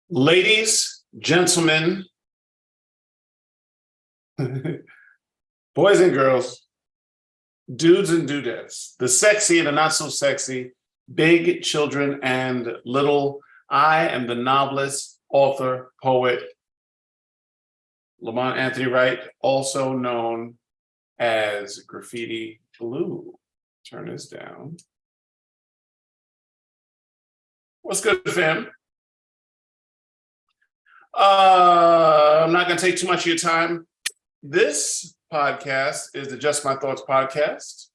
Ladies, gentlemen, boys and girls, dudes and dudettes, the sexy and the not so sexy, big children and little, I am the novelist, author, poet, Lamont Anthony Wright, also known as Graffiti Bleu. Turn this down. What's good, fam? I'm not going to take too much of your time. This podcast is the Just My Thoughts podcast.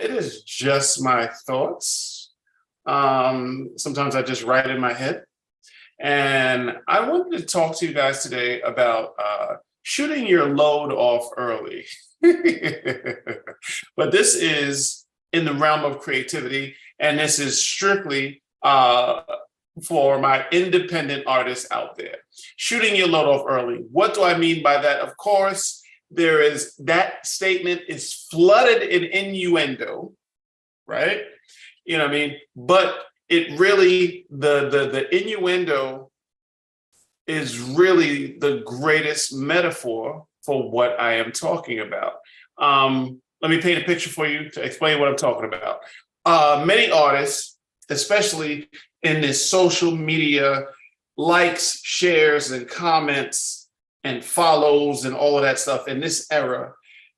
It is just my thoughts. Sometimes I just write in my head. And I wanted to talk to you guys today about shooting your load off early. But this is in the realm of creativity, and this is strictly for my independent artists out there. Shooting your load off early. What do I mean by that? Of course, that statement is flooded in innuendo, right? You know what I mean? But it really, the innuendo is really the greatest metaphor for what I am talking about. Let me paint a picture for you to explain what I'm talking about. Many artists, especially in this social media likes, shares, and comments and follows and all of that stuff in this era,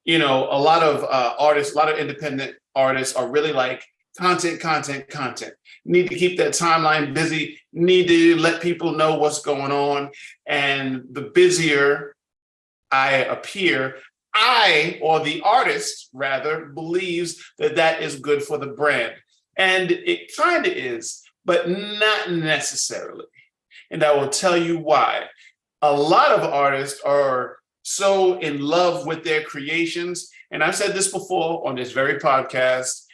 you know, a lot of artists, a lot of independent artists are really like content. Need to keep that timeline busy, need to let people know what's going on. And the busier I appear, or the artist rather, believes that that is good for the brand. And it kind of is, but not necessarily. And I will tell you why. A lot of artists are so in love with their creations. And I've said this before on this very podcast.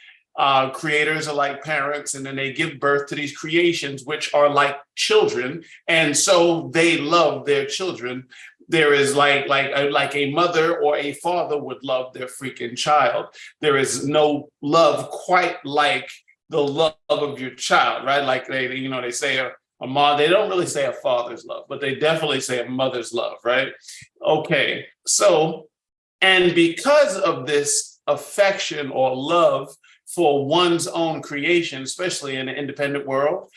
Creators are like parents, and then they give birth to these creations, which are like children. And so they love their children. There is like a mother or a father would love their freaking child. There is no love quite like the love of your child, right? Like they say a mom, they don't really say a father's love, but they definitely say a mother's love, right? Okay, so, and because of this affection or love for one's own creation, especially in the independent world,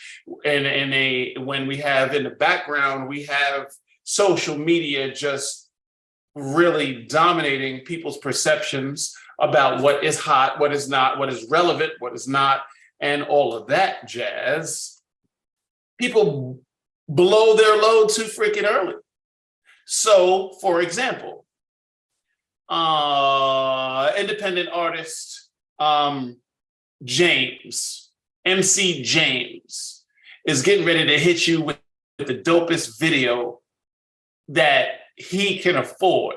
and when we have in the background, we have social media just really dominating people's perceptions about what is hot, what is not, what is relevant, what is not, and all of that jazz. People blow their load too freaking early. So, for example, independent artist James, MC James, is getting ready to hit you with the dopest video that he can afford.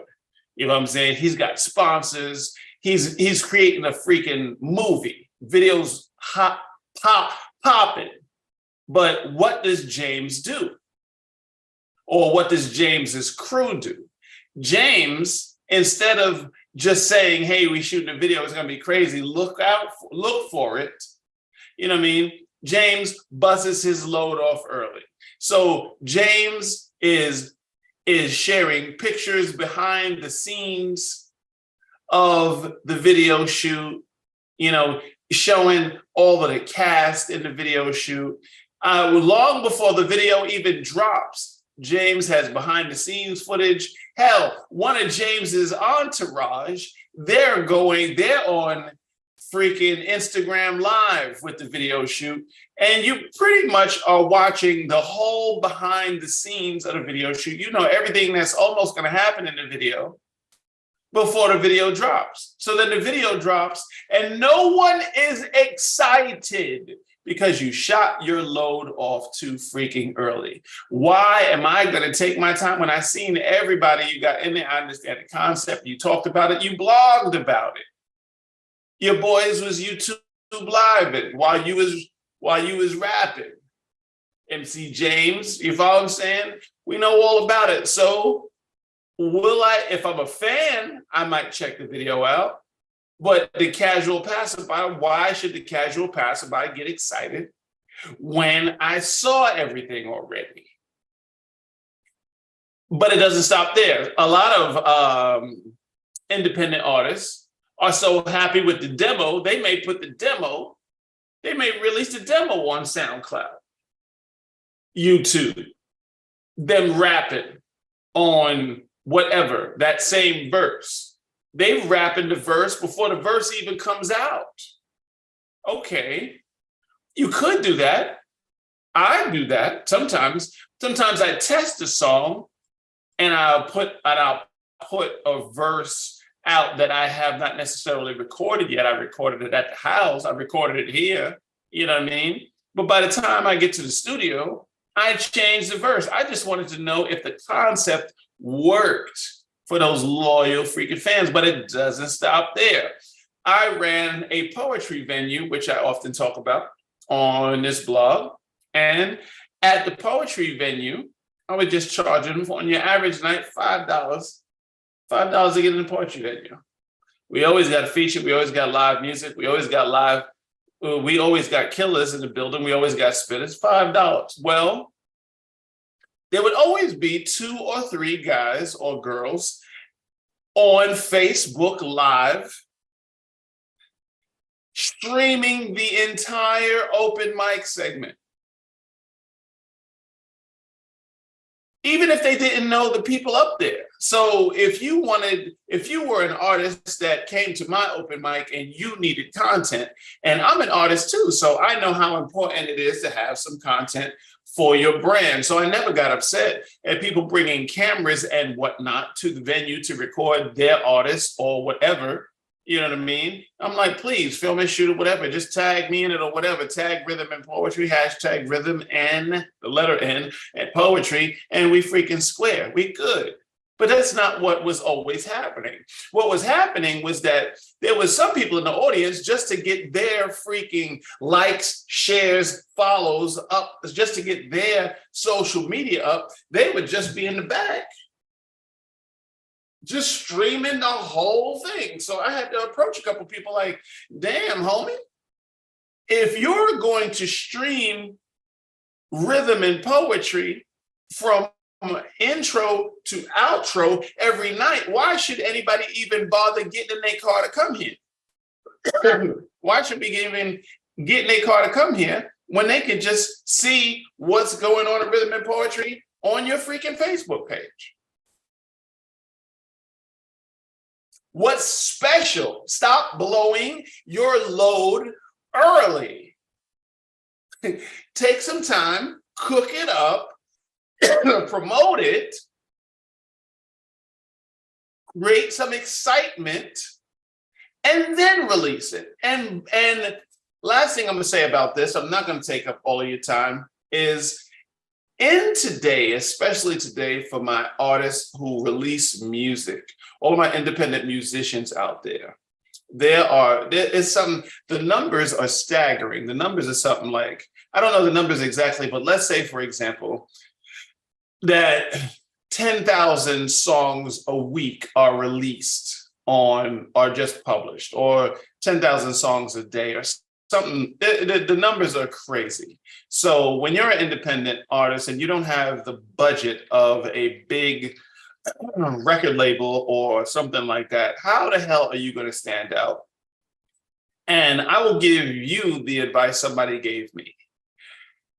You know what I'm saying? He's got sponsors. He's creating a freaking movie. Videos popping. But what does James do? Or what does James's crew do? James, instead of just saying, hey, we shooting a video, it's gonna be crazy, look for it. You know what I mean? James buzzes his load off early. So James is sharing pictures behind the scenes of the video shoot, you know, showing all of the cast in the video shoot. Long before the video even drops, James has behind the scenes footage. Hell, one of James's entourage, they're on freaking Instagram Live with the video shoot. And you pretty much are watching the whole behind the scenes of the video shoot. You know everything that's almost going to happen in the video before the video drops. So then the video drops and no one is excited because you shot your load off too freaking early. Why am I going to take my time when I seen everybody you got in there? I understand the concept. You talked about it. You blogged about it. Your boys was YouTube live while you was rapping. MC James, you follow what I'm saying? We know all about it. So if I'm a fan, I might check the video out. But the casual passerby, why should the casual passerby get excited when I saw everything already. But it doesn't stop there. A lot of independent artists are so happy with the demo, they may release the demo on SoundCloud, YouTube, them rapping on whatever, that same verse. They rapping the verse before the verse even comes out. Okay, you could do that. I do that sometimes. Sometimes I test a song and I'll put a verse out that I have not necessarily recorded yet. I recorded it at the house. I recorded it here. You know what I mean? But by the time I get to the studio, I changed the verse. I just wanted to know if the concept worked for those loyal freaking fans, but it doesn't stop there. I ran a poetry venue, which I often talk about on this blog. And at the poetry venue, I would just charge them on your average night, $5 to get in the poetry venue. We always got a feature. We always got live music. We always got killers in the building. We always got spitters, $5. Well, there would always be 2 or 3 guys or girls on Facebook Live streaming the entire open mic segment. Even if they didn't know the people up there. So if you were an artist that came to my open mic and you needed content, and I'm an artist too, so I know how important it is to have some content for your brand. So I never got upset at people bringing cameras and whatnot to the venue to record their artists or whatever. You know what I mean? I'm like, please film it, shoot it, whatever. Just tag me in it or whatever. Tag Rhythm and Poetry, hashtag Rhythm and the letter N and poetry, and we freaking square. We good. But that's not what was always happening. What was happening was that there was some people in the audience just to get their freaking likes, shares, follows up, just to get their social media up. They would just be in the back, just streaming the whole thing. So I had to approach a couple people like, damn, homie, if you're going to stream rhythm and poetry from intro to outro every night, why should anybody even bother getting in their car to come here? Why should we even get in their car to come here when they can just see what's going on in rhythm and poetry on your freaking Facebook page? What's special? Stop blowing your load early. Take some time, cook it up, promote it, create some excitement, and then release it. And last thing I'm gonna say about this, I'm not gonna take up all of your time, is in today, especially today for my artists who release music, all of my independent musicians out there, there is some, the numbers are staggering. The numbers are something like, I don't know the numbers exactly, but let's say, for example, that 10,000 songs a week are released are just published, or 10,000 songs a day or something. The numbers are crazy. So when you're an independent artist and you don't have the budget of a big record label or something like that, how the hell are you going to stand out? And I will give you the advice somebody gave me.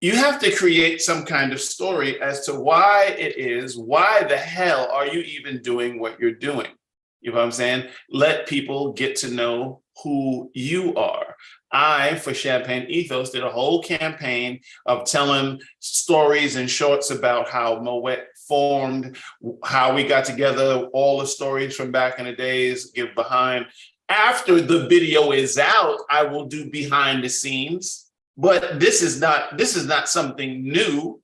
You have to create some kind of story as to why the hell are you even doing what you're doing? You know what I'm saying? Let people get to know who you are. I, for Champagne Ethos, did a whole campaign of telling stories and shorts about how Moet formed, how we got together, all the stories from back in the days, give behind. After the video is out, I will do behind the scenes. But this is not something new.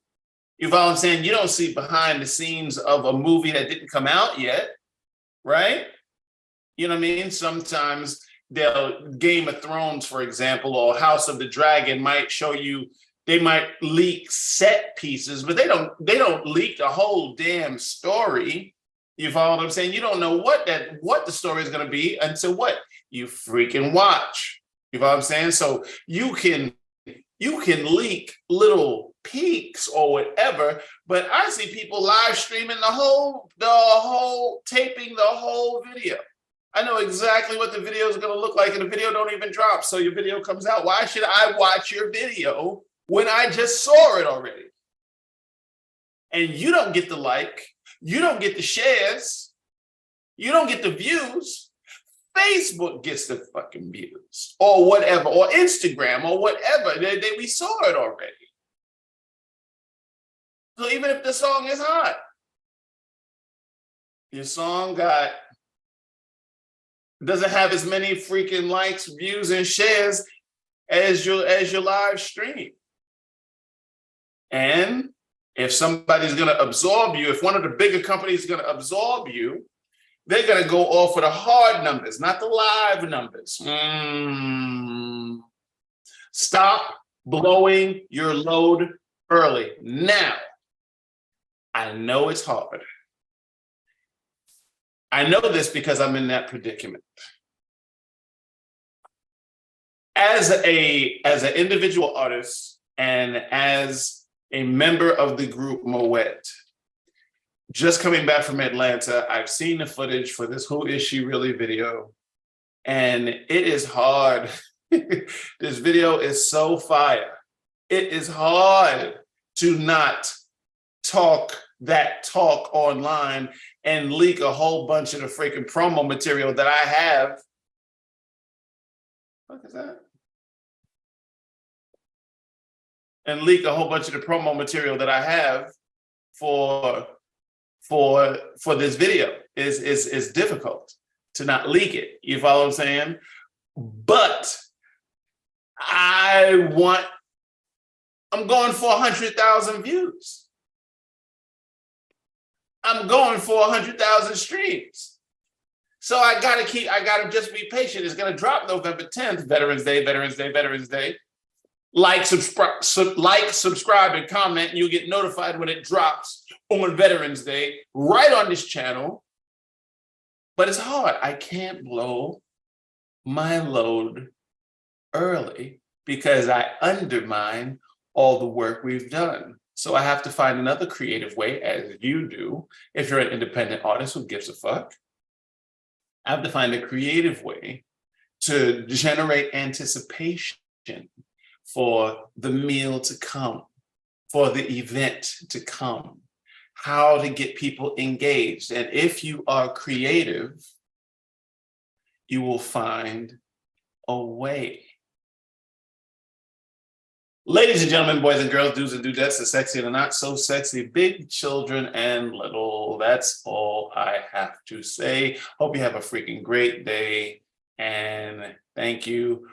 You know what I'm saying? You don't see behind the scenes of a movie that didn't come out yet, right? You know what I mean? Sometimes Game of Thrones, for example, or House of the Dragon might show you, they might leak set pieces, but they don't leak the whole damn story. You follow what I'm saying? You don't know what the story is going to be until what you freaking watch. You know what I'm saying? So you can You can leak little peaks or whatever, but I see people live streaming taping the whole video. I know exactly what the video is going to look like, and the video don't even drop. So your video comes out. Why should I watch your video when I just saw it already? And you don't get the like, you don't get the shares, you don't get the views. Facebook gets the fucking views or whatever, or Instagram or whatever. We saw it already. So even if the song is hot, your song doesn't have as many freaking likes, views, and shares as your live stream. And if somebody's going to absorb you, if one of the bigger companies is going to absorb you, they're going to go off of the hard numbers, not the live numbers. Stop blowing your load early. Now, I know it's hard. I know this because I'm in that predicament. As an individual artist and as a member of the group Moet, just coming back from Atlanta, I've seen the footage for this Who Is She Really video, and it is hard. This video is so fire. It is hard to not talk that talk online and leak a whole bunch of the freaking promo material that I have. What is that? And leak a whole bunch of the promo material that I have for this video. Is difficult to not leak it. You follow what I'm saying? But I'm going for 100,000 views. I'm going for 100,000 streams. So I gotta just be patient. It's gonna drop November 10th, Veterans Day, Veterans Day, Veterans Day. Like, subscribe, and comment, and you'll get notified when it drops on Veterans Day, right on this channel. But it's hard. I can't blow my load early because I undermine all the work we've done. So I have to find another creative way, as you do, if you're an independent artist who gives a fuck. I have to find a creative way to generate anticipation for the meal to come, for the event to come, how to get people engaged. And if you are creative, you will find a way. Ladies and gentlemen, boys and girls, dudes and dudettes, the sexy and the not so sexy, big children and little, that's all I have to say. Hope you have a freaking great day, and thank you